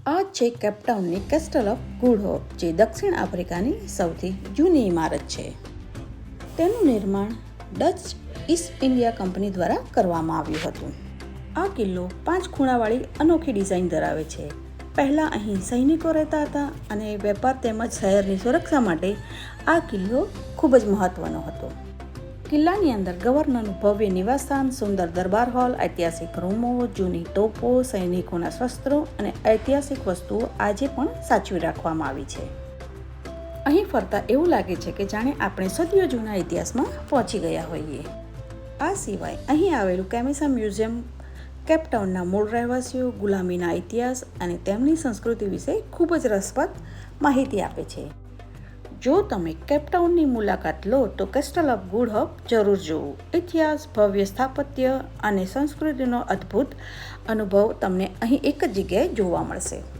આ છે કેપટાઉનની કેસ્ટલ of good hope, જે દક્ષિણ આફ્રિકાની સૌથી જૂની ઇમારત છે. તેનું નિર્માણ ડચ ઈસ્ટ ઇન્ડિયા કંપની દ્વારા કરવામાં આવ્યું હતું. આ કિલ્લો 5 ખૂણાવાળી અનોખી ડિઝાઇન ધરાવે છે. પહેલાં અહીં સૈનિકો રહેતા હતા અને વેપાર તેમજ શહેરની સુરક્ષા માટે આ કિલ્લો ખૂબ જ મહત્વનો હતો. કિલ્લાની અંદર ગવર્નરનું ભવ્ય નિવાસસ્થાન, સુંદર દરબાર હોલ, ઐતિહાસિક રૂમો, જૂની તોપો, સૈનિકોના શસ્ત્રો અને ઐતિહાસિક વસ્તુઓ આજે પણ સાચવી રાખવામાં આવી છે. અહીં ફરતા એવું લાગે છે કે જાણે આપણે સદીઓ જૂના ઇતિહાસમાં પહોંચી ગયા હોઈએ. આ સિવાય અહીં આવેલું કેમિસા મ્યુઝિયમ કેપટાઉનના મૂળ રહેવાસીઓ, ગુલામીના ઇતિહાસ અને તેમની સંસ્કૃતિ વિશે ખૂબ જ રસપ્રદ માહિતી આપે છે. જો તમે કેપટાઉનની મુલાકાત લો તો કેસ્ટલ ઓફ ગુડ હોપ જરૂર જોવું. ઇતિહાસ, ભવ્ય સ્થાપત્ય અને સંસ્કૃતિનો અદ્ભુત અનુભવ તમને અહીં એક જ જગ્યાએ જોવા મળશે.